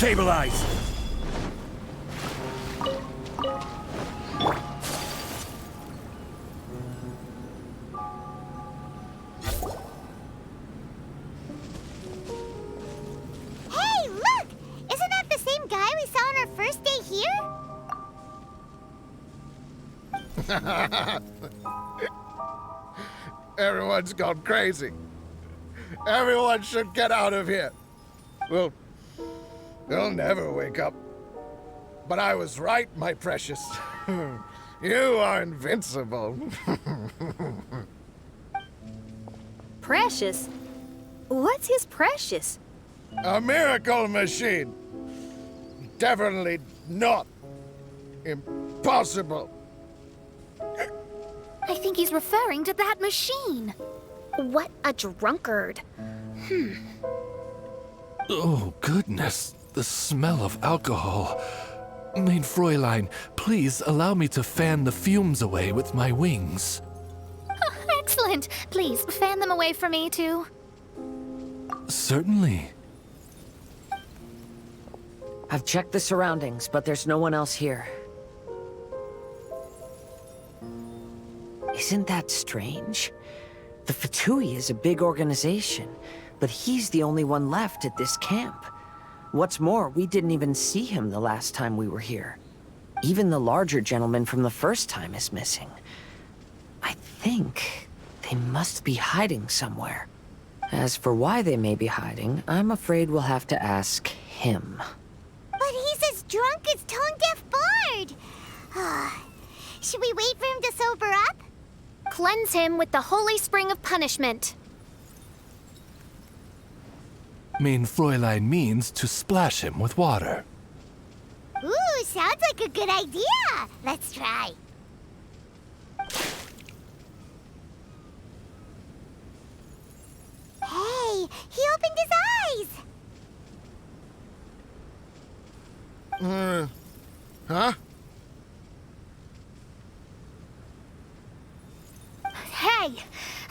Stabilize! Hey, look! Isn't that the same guy we saw on our first day here? Everyone's gone crazy. Everyone should get out of here. We'll never wake up. But I was right, my precious. You are invincible. Precious? What's his precious? A miracle machine. Definitely not impossible. I think he's referring to that machine. What a drunkard. Oh, goodness. The smell of alcohol. Mein Fräulein, please allow me to fan the fumes away with my wings. Excellent. Please, fan them away for me, too. Certainly. I've checked the surroundings, but there's no one else here. Isn't that strange? The Fatui is a big organization, but he's the only one left at this camp. What's more, we didn't even see him the last time we were here. Even the larger gentleman from the first time is missing. I think they must be hiding somewhere. As for why they may be hiding, I'm afraid we'll have to ask him. But he's as drunk as Tone-Deaf Bard! Should we wait for him to sober up? Cleanse him with the holy spring of punishment. Mein Fräulein means to splash him with water. Ooh, sounds like a good idea! Let's try. Hey, he opened his eyes! Huh? Hey,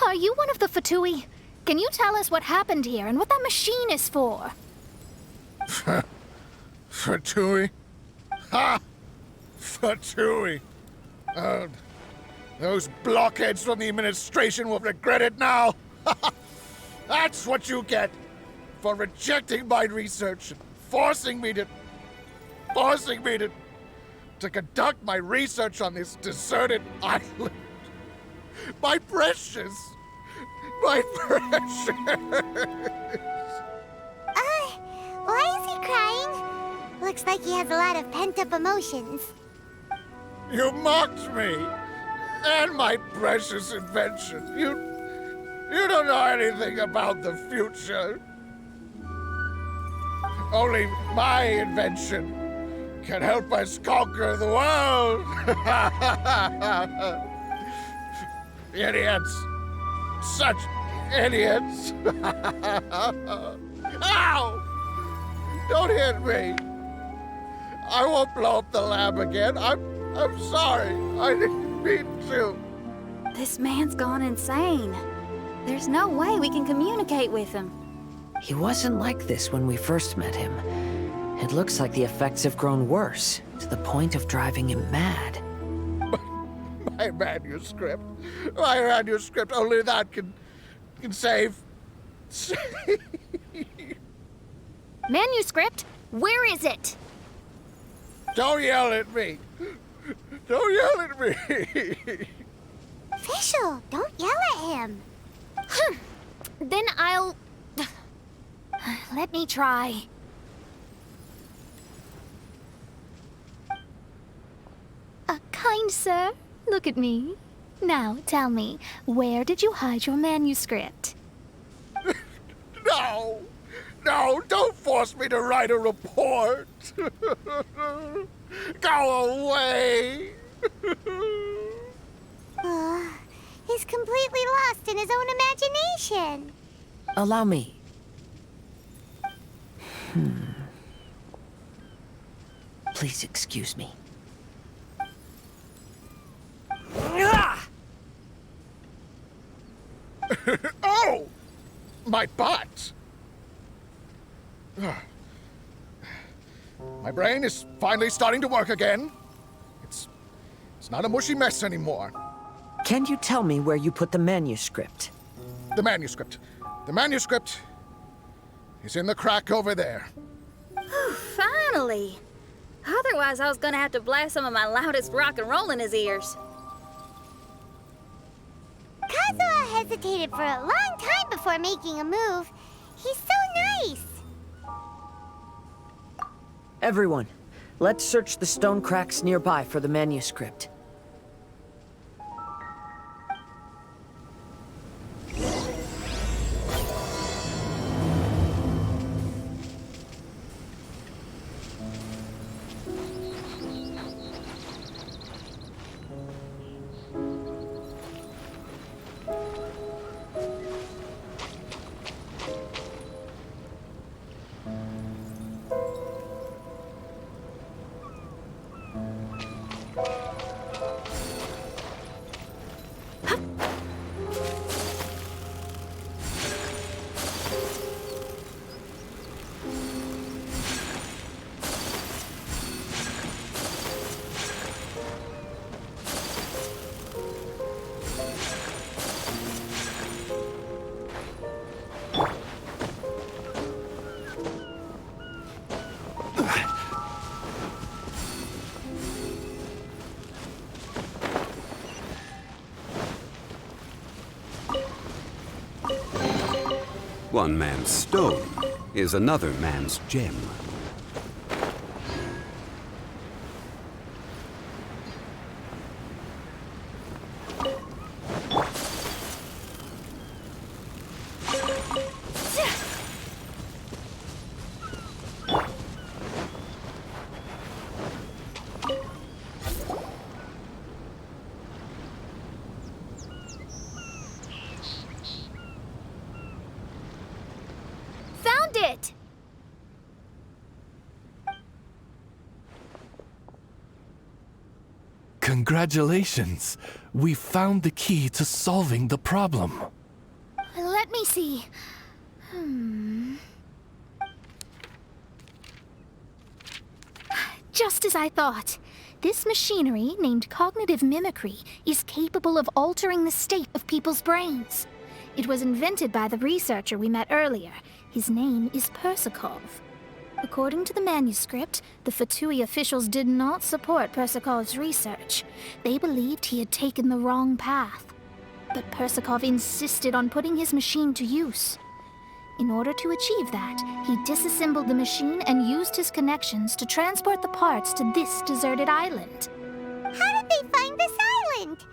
are you one of the Fatui? Can you tell us what happened here and what that machine is for? Fatui? Ha! Fatui! Those blockheads from the administration will regret it now! That's what you get for rejecting my research and forcing me to conduct my research on this deserted island. My precious! My precious! Why is he crying? Looks like he has a lot of pent-up emotions. You mocked me! And my precious invention! You don't know anything about the future. Only my invention can help us conquer the world! Idiots! Such idiots! Ow! Don't hit me! I won't blow up the lab again. I'm sorry. I didn't mean to. This man's gone insane. There's no way we can communicate with him. He wasn't like this when we first met him. It looks like the effects have grown worse, to the point of driving him mad. My manuscript. My manuscript. Only that can save. Manuscript? Where is it? Don't yell at me. Don't yell at me. Official, don't yell at him. Then I'll... Let me try. Kind sir, look at me. Now, tell me, where did you hide your manuscript? No. No, don't force me to write a report. Go away. He's completely lost in his own imagination. Allow me. Please excuse me. Oh! My butt! My brain is finally starting to work again. It's not a mushy mess anymore. Can you tell me where you put the manuscript? The manuscript. The manuscript is in the crack over there. Finally! Otherwise, I was gonna have to blast some of my loudest rock and roll in his ears. Kazuha hesitated for a long time before making a move. He's so nice. Everyone, let's search the stone cracks nearby for the manuscript. One man's stone is another man's gem. Found it! Congratulations! We found the key to solving the problem. Let me see. Just as I thought. This machinery, named cognitive mimicry, is capable of altering the state of people's brains. It was invented by the researcher we met earlier. His name is Persakov. According to the manuscript, the Fatui officials did not support Persakov's research. They believed he had taken the wrong path. But Persakov insisted on putting his machine to use. In order to achieve that, he disassembled the machine and used his connections to transport the parts to this deserted island. How did they find this island?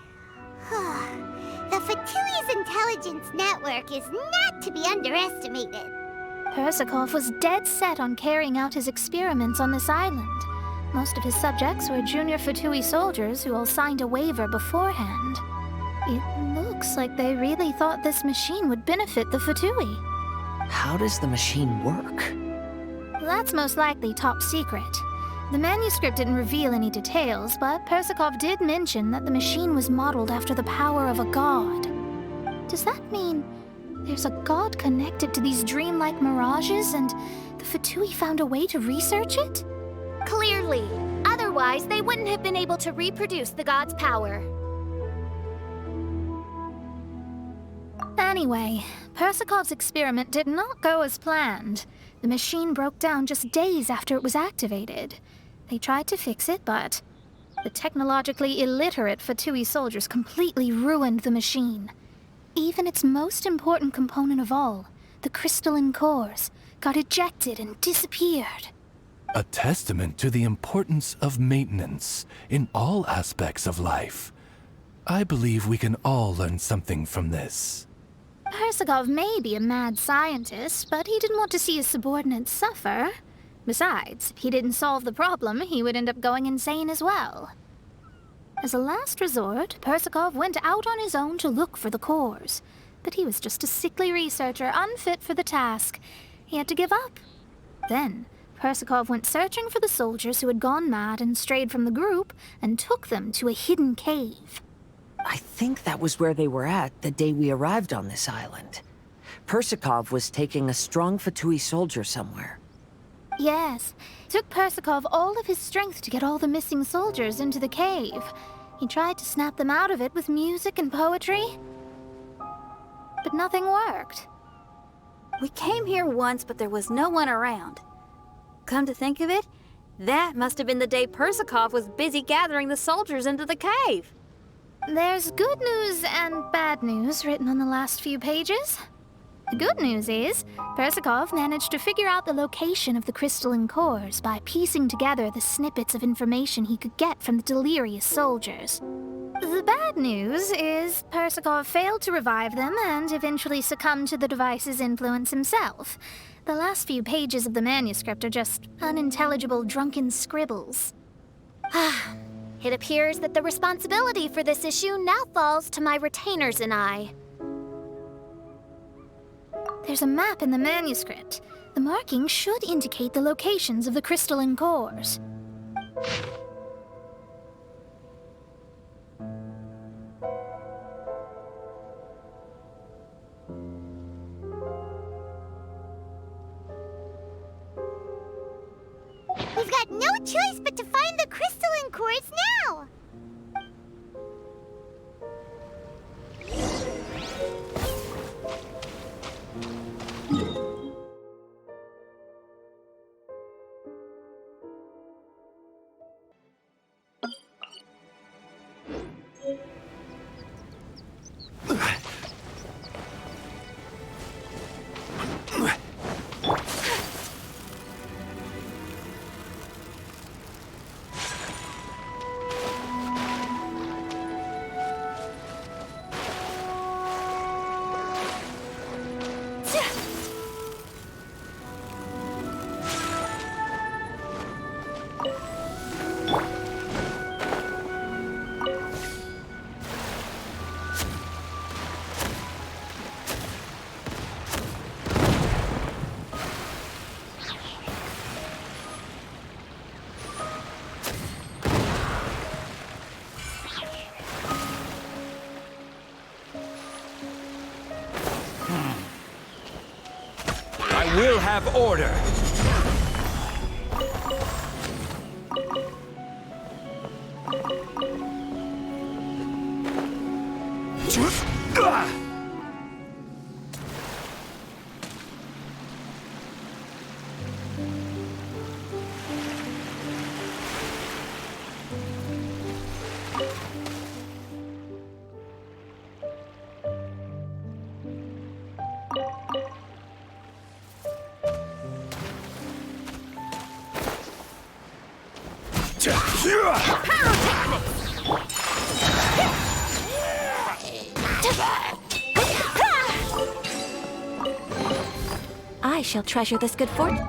The Fatui's intelligence network is not to be underestimated. Persakov was dead set on carrying out his experiments on this island. Most of his subjects were junior Fatui soldiers who all signed a waiver beforehand. It looks like they really thought this machine would benefit the Fatui. How does the machine work? That's most likely top secret. The manuscript didn't reveal any details, but Persakov did mention that the machine was modeled after the power of a god. Does that mean there's a god connected to these dreamlike mirages, and the Fatui found a way to research it? Clearly. Otherwise, they wouldn't have been able to reproduce the god's power. Anyway, Persakov's experiment did not go as planned. The machine broke down just days after it was activated. They tried to fix it, but the technologically illiterate Fatui soldiers completely ruined the machine. Even its most important component of all, the crystalline cores, got ejected and disappeared. A testament to the importance of maintenance in all aspects of life. I believe we can all learn something from this. Persakov may be a mad scientist, but he didn't want to see his subordinates suffer. Besides, if he didn't solve the problem, he would end up going insane as well. As a last resort, Persakov went out on his own to look for the cores. But he was just a sickly researcher, unfit for the task. He had to give up. Then, Persakov went searching for the soldiers who had gone mad and strayed from the group, and took them to a hidden cave. I think that was where they were at the day we arrived on this island. Persakov was taking a strong Fatui soldier somewhere. Yes, it took Persikov all of his strength to get all the missing soldiers into the cave. He tried to snap them out of it with music and poetry, but nothing worked. We came here once, but there was no one around. Come to think of it, that must have been the day Persikov was busy gathering the soldiers into the cave. There's good news and bad news written on the last few pages. The good news is, Persikov managed to figure out the location of the crystalline cores by piecing together the snippets of information he could get from the delirious soldiers. The bad news is Persikov failed to revive them and eventually succumbed to the device's influence himself. The last few pages of the manuscript are just unintelligible drunken scribbles. It appears that the responsibility for this issue now falls to my retainers and I. There's a map in the manuscript. The markings should indicate the locations of the crystalline cores. We've got no choice but to find the crystalline cores now! I will have order. I shall treasure this good fortune.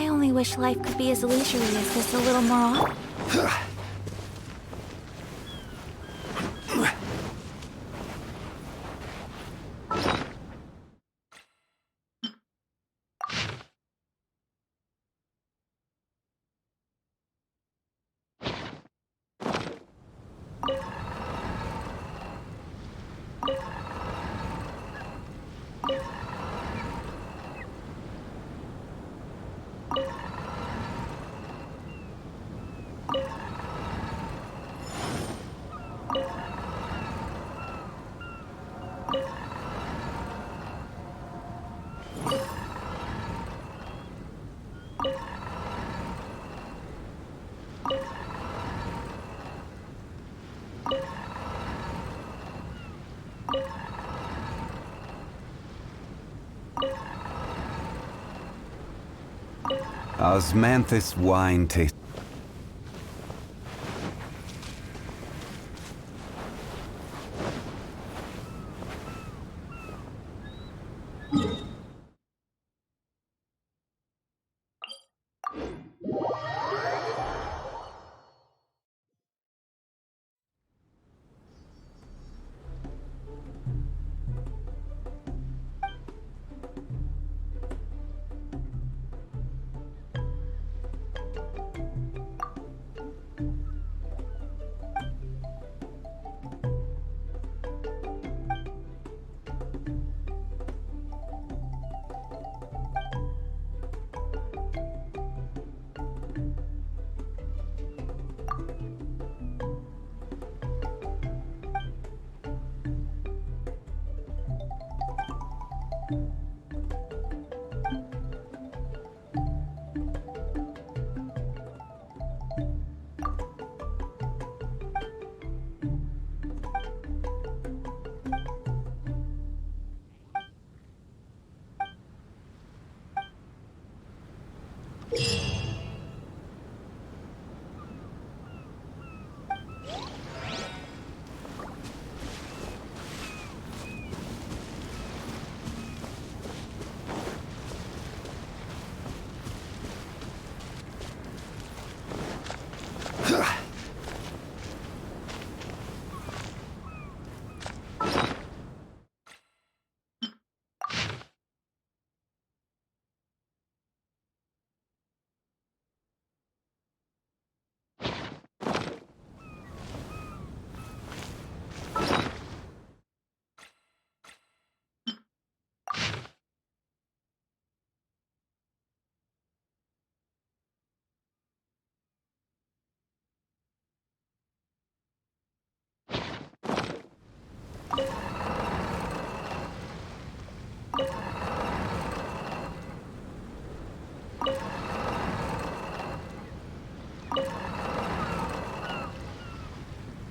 I only wish life could be as leisurely as this a little more often. Osmanthus wine tastes.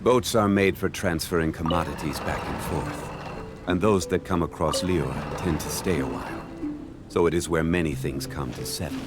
Boats are made for transferring commodities back and forth. And those that come across Lior tend to stay a while. So it is where many things come to settle.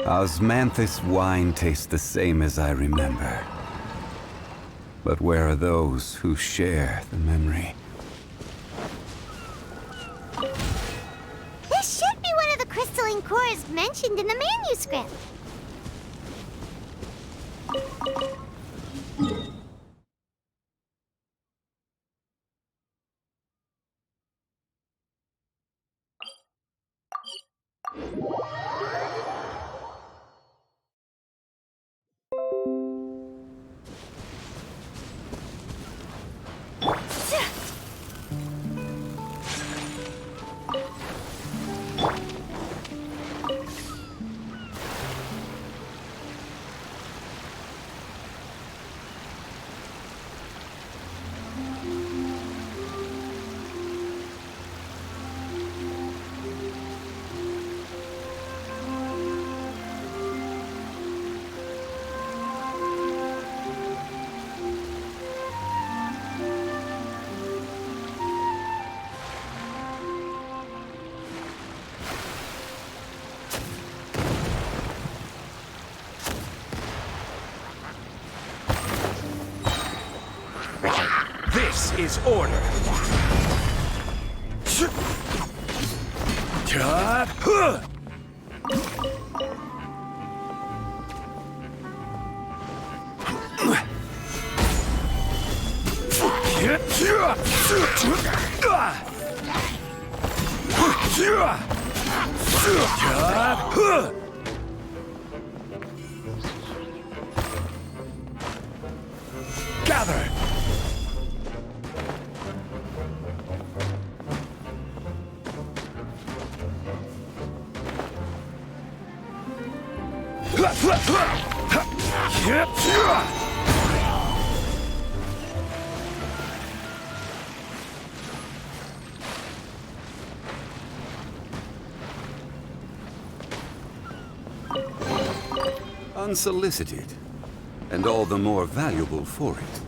Osmanthus wine tastes the same as I remember. But where are those who share the memory? This should be one of the crystalline cores mentioned in the manuscript. This is order. Gather! Unsolicited, and all the more valuable for it.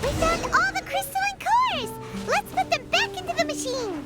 We found all the crystalline cores! Let's put them back into the machine!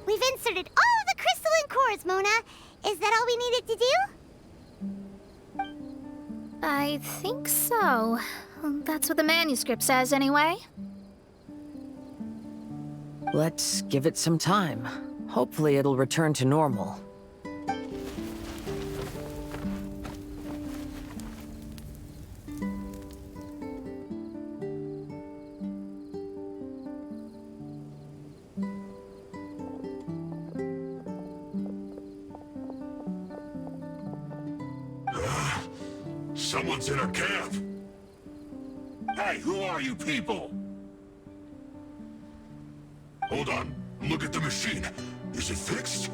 We've inserted all of the crystalline cores, Mona. Is that all we needed to do? I think so. That's what the manuscript says, anyway. Let's give it some time. Hopefully it'll return to normal. Someone's in our camp. Hey, who are you people? Hold on. Look at the machine. Is it fixed?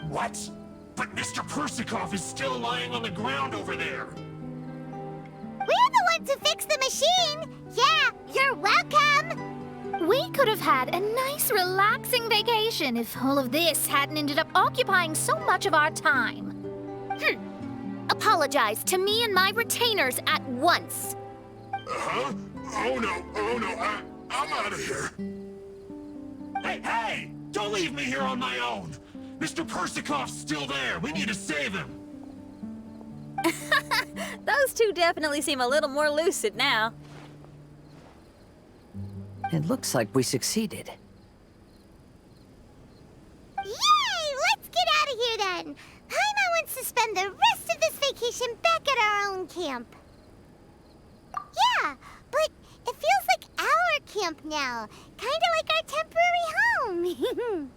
What? But Mr. Persikov is still lying on the ground over there. We're the ones who fixed the machine! Yeah, you're welcome! We could have had a nice, relaxing vacation if all of this hadn't ended up occupying so much of our time. Apologize to me and my retainers at once. Huh? Oh no, I'm out of here. Hey! Don't leave me here on my own! Mr. Persikov's still there! We need to save him! Those two definitely seem a little more lucid now. It looks like we succeeded. Yay! Let's get out of here then! Paimon wants to spend the rest of this vacation back at our own camp. Yeah, but it feels like our camp now. Kinda like our temporary home.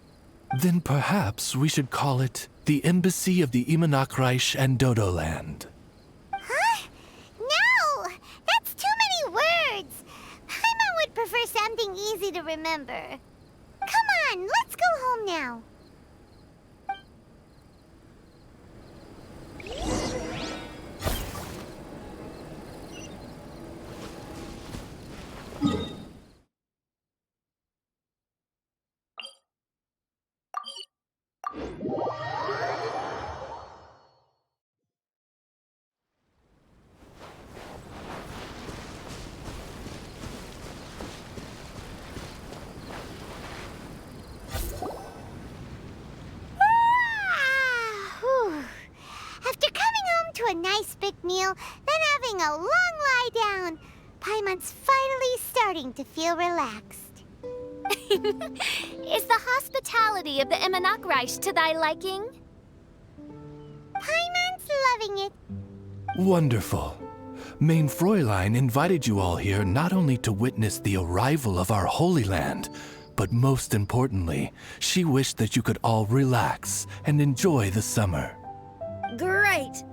Then perhaps we should call it the Embassy of the Imanakreich and Dodoland. Huh? No! That's too many words! Paimon would prefer something easy to remember. Come on, let's go home now. After coming home to a nice big meal, then having a long lie down, Paimon's finally starting to feel relaxed. Is the hospitality of the Imanakreich to thy liking? Paimon's loving it. Wonderful. Main Fräulein invited you all here not only to witness the arrival of our Holy Land, but most importantly, she wished that you could all relax and enjoy the summer. Great.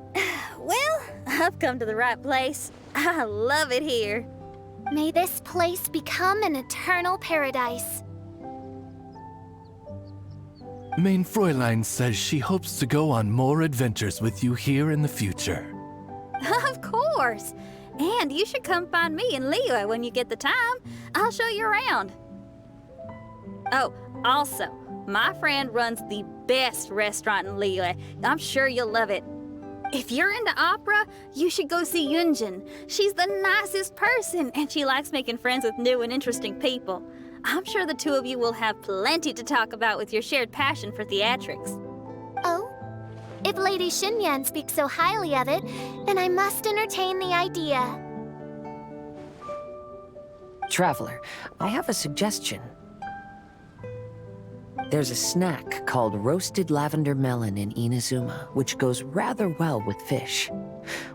Well, I've come to the right place. I love it here. May this place become an eternal paradise. Main Fräulein says she hopes to go on more adventures with you here in the future. Of course. And you should come find me in Liyue when you get the time. I'll show you around. Oh, also, my friend runs the best restaurant in Liyue. I'm sure you'll love it. If you're into opera, you should go see Yunjin. She's the nicest person, and she likes making friends with new and interesting people. I'm sure the two of you will have plenty to talk about with your shared passion for theatrics. Oh? If Lady Xinyan speaks so highly of it, then I must entertain the idea. Traveler, I have a suggestion. There's a snack called roasted lavender melon in Inazuma, which goes rather well with fish.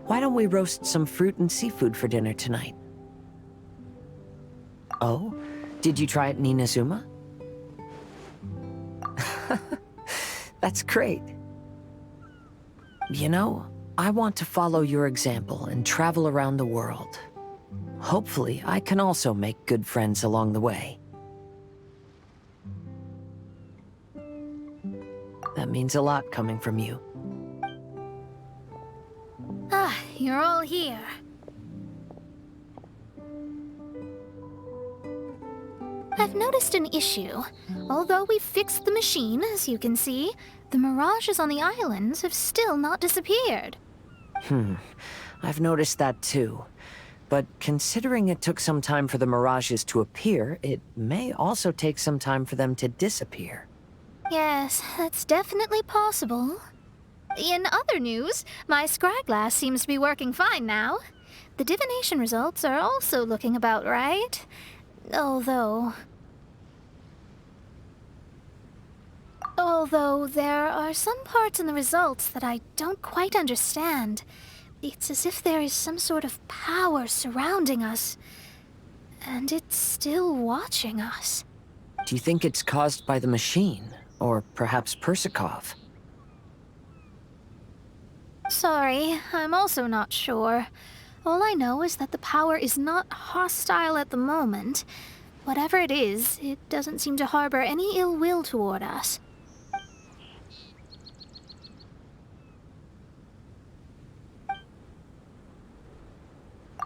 Why don't we roast some fruit and seafood for dinner tonight? Oh? Did you try it in Inazuma? That's great. You know, I want to follow your example and travel around the world. Hopefully, I can also make good friends along the way. That means a lot coming from you. Ah, you're all here. I've noticed an issue. Although we've fixed the machine, as you can see, the mirages on the islands have still not disappeared. I've noticed that too. But considering it took some time for the mirages to appear, it may also take some time for them to disappear. Yes, that's definitely possible. In other news, my scryglass seems to be working fine now. The divination results are also looking about right. Although there are some parts in the results that I don't quite understand. It's as if there is some sort of power surrounding us, and it's still watching us. Do you think it's caused by the machine? Or perhaps Persikov? Sorry, I'm also not sure. All I know is that the power is not hostile at the moment. Whatever it is, it doesn't seem to harbor any ill will toward us.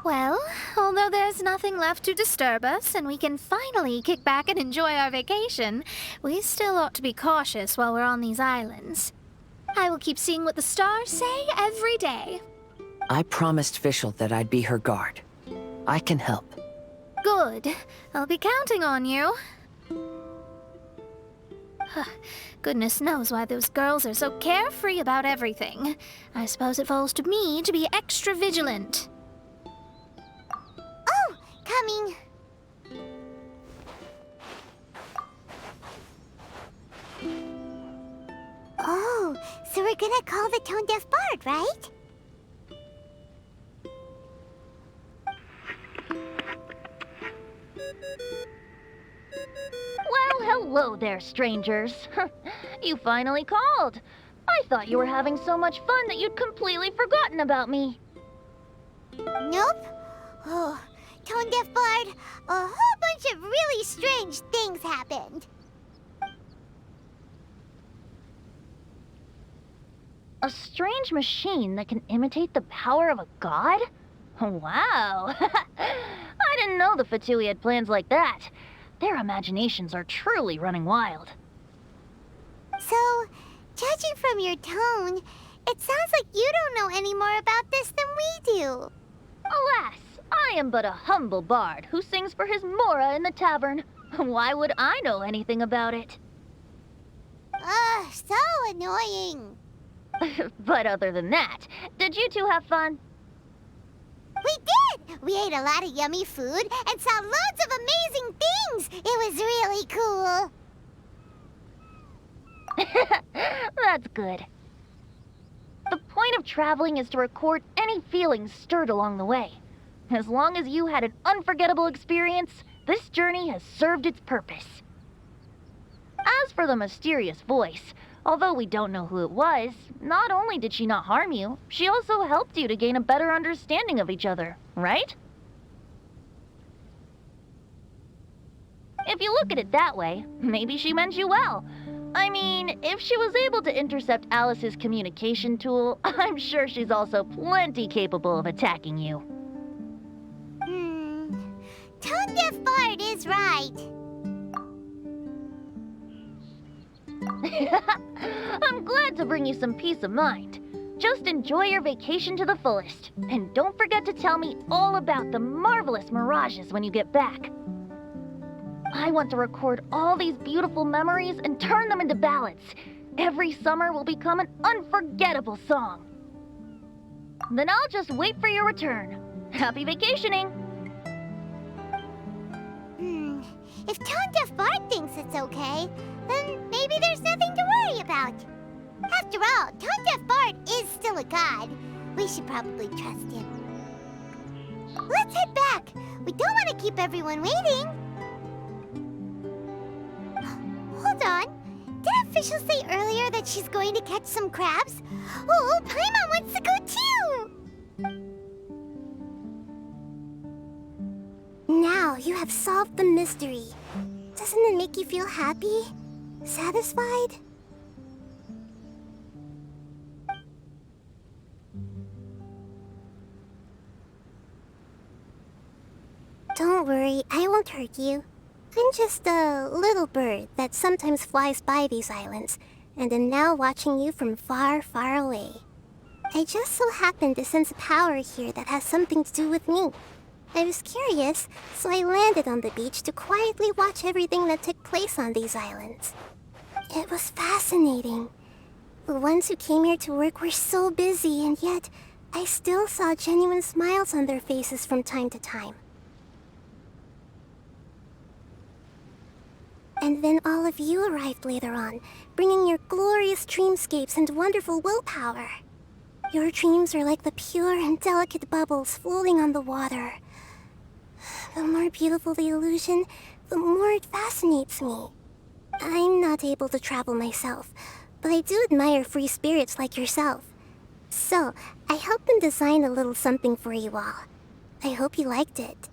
Well, although there's nothing left to disturb us and we can finally kick back and enjoy our vacation, we still ought to be cautious while we're on these islands. I will keep seeing what the stars say every day. I promised Fischl that I'd be her guard. I can help. Good. I'll be counting on you. Goodness knows why those girls are so carefree about everything. I suppose it falls to me to be extra vigilant. Oh, coming. Oh, so we're gonna call the tone-deaf bard, right? Well, hello there, strangers. You finally called. I thought you were having so much fun that you'd completely forgotten about me. Nope. Oh, tone-deaf bard, a whole bunch of really strange things happened. A strange machine that can imitate the power of a god? Wow. I didn't know the Fatui had plans like that. Their imaginations are truly running wild. So, judging from your tone, it sounds like you don't know any more about this than we do. Alas, I am but a humble bard who sings for his Mora in the tavern. Why would I know anything about it? Ugh, so annoying. But other than that, did you two have fun? We did! We ate a lot of yummy food and saw loads of amazing things! It was really cool! That's good. The point of of traveling is to record any feelings stirred along the way. As long as you had an unforgettable experience, this journey has served its purpose. As for the mysterious voice, although we don't know who it was, not only did she not harm you, she also helped you to gain a better understanding of each other, right? If you look at it that way, maybe she meant you well. I mean, if she was able to intercept Alice's communication tool, I'm sure she's also plenty capable of attacking you. Tone Deaf Bard is right. I'm glad to bring you some peace of mind. Just enjoy your vacation to the fullest. And don't forget to tell me all about the marvelous mirages when you get back. I want to record all these beautiful memories and turn them into ballads. Every summer will become an unforgettable song. Then I'll just wait for your return. Happy vacationing! If Tone Deaf Bard thinks it's okay, then maybe there's nothing to worry about. After all, Tone Deaf Bard is still a god. We should probably trust him. Let's head back. We don't want to keep everyone waiting. Hold on. Did officials say earlier that she's going to catch some crabs? Oh, Paimon wants to go too! Now you have solved the mystery. Doesn't it make you feel happy? Satisfied? Don't worry, I won't hurt you. I'm just a little bird that sometimes flies by these islands, and am now watching you from far, far away. I just so happened to sense a power here that has something to do with me. I was curious, so I landed on the beach to quietly watch everything that took place on these islands. It was fascinating. The ones who came here to work were so busy, and yet I still saw genuine smiles on their faces from time to time. And then all of you arrived later on, bringing your glorious dreamscapes and wonderful willpower. Your dreams are like the pure and delicate bubbles floating on the water. The more beautiful the illusion, the more it fascinates me. I'm not able to travel myself, but I do admire free spirits like yourself. So, I helped them design a little something for you all. I hope you liked it.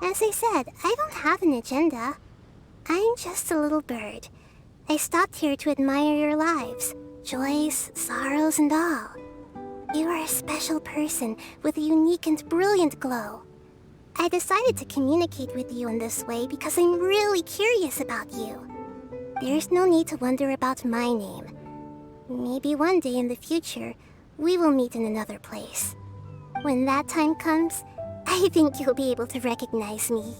As I said, I don't have an agenda. I'm just a little bird. I stopped here to admire your lives, joys, sorrows, and all. You are a special person with a unique and brilliant glow. I decided to communicate with you in this way because I'm really curious about you. There's no need to wonder about my name. Maybe one day in the future, we will meet in another place. When that time comes, I think you'll be able to recognize me.